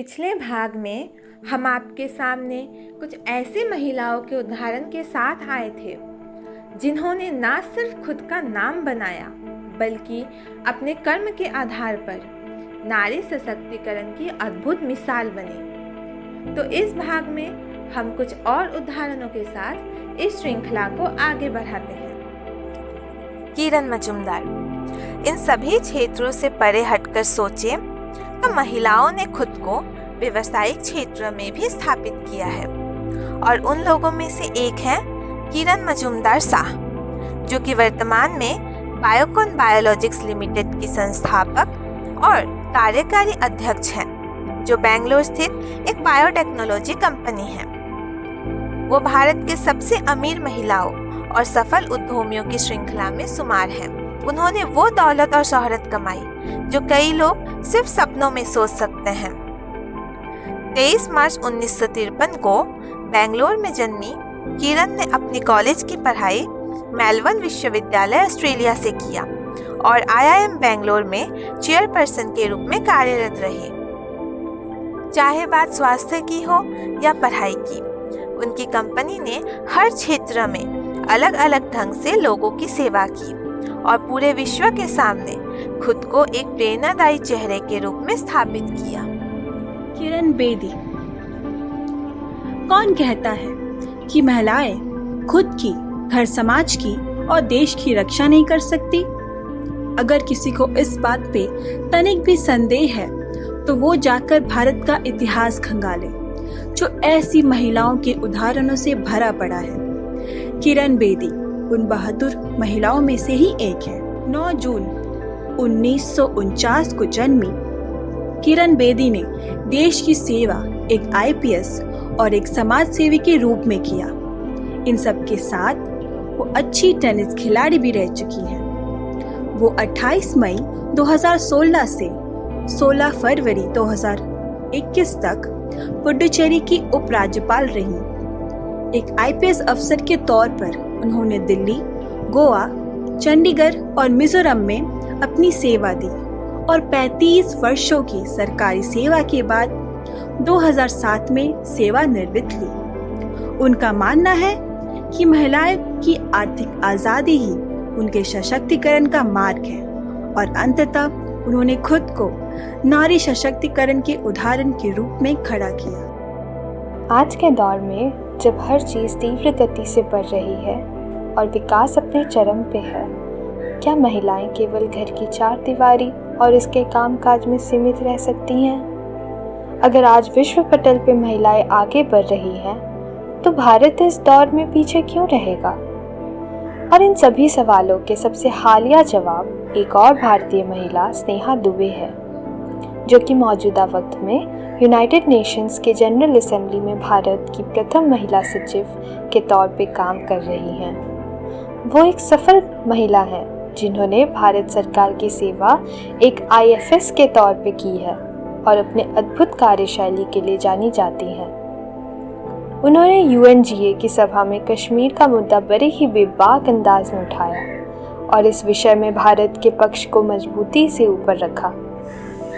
पिछले भाग में हम आपके सामने कुछ ऐसी महिलाओं के उदाहरण के साथ आए थे जिन्होंने न सिर्फ खुद का नाम बनाया बल्कि अपने कर्म के आधार पर नारी सशक्तिकरण की अद्भुत मिसाल बने। तो इस भाग में हम कुछ और उदाहरणों के साथ इस श्रृंखला को आगे बढ़ाते हैं। किरण मजूमदार। इन सभी क्षेत्रों से परे हटकर सोचें तो महिलाओं ने खुद को व्यवसायिक क्षेत्र में भी स्थापित किया है और उन लोगों में से एक है किरण मजूमदार शाह, जो कि वर्तमान में बायोकॉन बायोलॉजिक्स लिमिटेड की संस्थापक और कार्यकारी अध्यक्ष हैं, जो बेंगलुरु स्थित एक बायोटेक्नोलॉजी कंपनी है। वो भारत के सबसे अमीर महिलाओं और सफल उद्यमियों की श्रृंखला में शुमार हैं। उन्होंने वो दौलत और शोहरत कमाई जो कई लोग सिर्फ सपनों में सोच सकते हैं। 23 मार्च 1953 को बेंगलुरु में जन्मी किरण ने अपनी कॉलेज की पढ़ाई मेलबर्न विश्वविद्यालय ऑस्ट्रेलिया से किया और IIM बेंगलुरु में चेयरपर्सन के रूप में कार्यरत रही। चाहे बात स्वास्थ्य की हो या पढ़ाई की, उनकी कंपनी ने हर क्षेत्र में अलग अलग ढंग से लोगों की सेवा की और पूरे विश्व के सामने खुद को एक प्रेरणादायी चेहरे के रूप में स्थापित किया। किरण बेदी। कौन कहता है कि महिलाएं खुद की, घर समाज की और देश की रक्षा नहीं कर सकती? अगर किसी को इस बात पे तनिक भी संदेह है तो वो जाकर भारत का इतिहास खंगाले, जो ऐसी महिलाओं के उदाहरणों से भरा पड़ा है। किरण बेदी उन बहादुर महिलाओं में से ही एक है। 9 जून 1949 को जन्मी किरण बेदी ने देश की सेवा एक IPS और एक समाज सेवी के रूप में किया। इन सब के साथ वो अच्छी टेनिस खिलाड़ी भी रह चुकी हैं। वो 28 मई 2016 से 16 फरवरी 2021 तक पुडुचेरी की उपराज्यपाल रहीं। एक IPS अफसर के तौर पर उन्होंने दिल्ली, गोवा, चंडीगढ़ और मिजोरम में अपनी सेवा दी और 35 वर्षों की सरकारी सेवा के बाद 2007 में सेवानिवृत्त ली। उनका मानना है कि महिलाएं की आर्थिक आज़ादी ही उनके सशक्तिकरण का मार्ग है और अंततः उन्होंने खुद को नारी सशक्तिकरण के उदाहरण के रूप में खड़ा किया। आज के दौर में जब हर चीज़ तीव्र गति से बढ़ रही है और विकास अपने चरम पे है, क्या महिलाएं केवल घर की चार दीवारी और इसके कामकाज में सीमित रह सकती हैं? अगर आज विश्व पटल पे महिलाएं आगे बढ़ रही हैं, तो भारत इस दौर में पीछे क्यों रहेगा? और इन सभी सवालों के सबसे हालिया जवाब एक और भारतीय महिला स्नेहा दुबे है, जो कि मौजूदा वक्त में यूनाइटेड नेशंस के जनरल असेंबली में भारत की प्रथम महिला सचिव के तौर पे काम कर रही हैं। वो एक सफल महिला हैं जिन्होंने भारत सरकार की सेवा एक IFS के तौर पे की है और अपने अद्भुत कार्यशैली के लिए जानी जाती हैं। उन्होंने UNGA की सभा में कश्मीर का मुद्दा बड़े ही बेबाक अंदाज में उठाया और इस विषय में भारत के पक्ष को मजबूती से ऊपर रखा।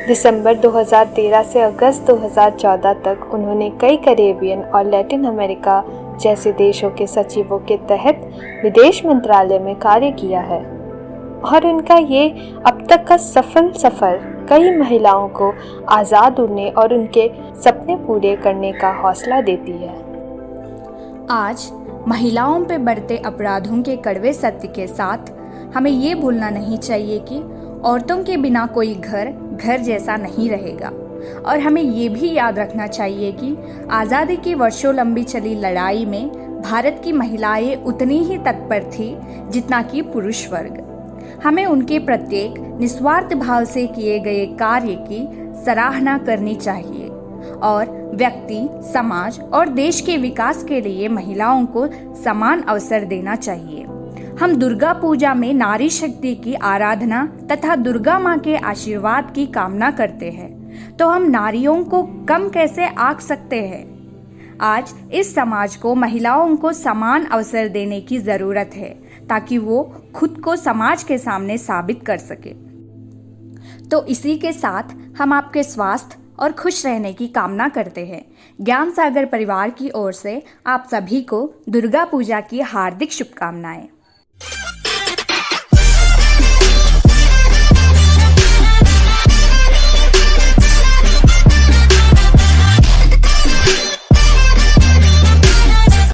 दिसंबर 2013 से अगस्त 2014 तक उन्होंने कई कैरेबियन और लैटिन अमेरिका जैसे देशों के सचिवों के तहत विदेश मंत्रालय में कार्य किया है और उनका ये अब तक का सफल सफ़र कई महिलाओं को आज़ाद उड़ने और उनके सपने पूरे करने का हौसला देती है। आज महिलाओं पे बढ़ते अपराधों के कड़वे सत्य के साथ हमें ये भूलना नहीं चाहिए कि औरतों के बिना कोई घर जैसा नहीं रहेगा और हमें ये भी याद रखना चाहिए कि आज़ादी की वर्षों लंबी चली लड़ाई में भारत की महिलाएं उतनी ही तत्पर थी जितना कि पुरुष वर्ग। हमें उनके प्रत्येक निस्वार्थ भाव से किए गए कार्य की सराहना करनी चाहिए और व्यक्ति, समाज और देश के विकास के लिए महिलाओं को समान अवसर देना चाहिए। हम दुर्गा पूजा में नारी शक्ति की आराधना तथा दुर्गा माँ के आशीर्वाद की कामना करते हैं, तो हम नारियों को कम कैसे आंक सकते हैं? आज इस समाज को महिलाओं को समान अवसर देने की ज़रूरत है ताकि वो खुद को समाज के सामने साबित कर सके। तो इसी के साथ हम आपके स्वास्थ्य और खुश रहने की कामना करते हैं। ज्ञान सागर परिवार की ओर से आप सभी को दुर्गा पूजा की हार्दिक शुभकामनाएं।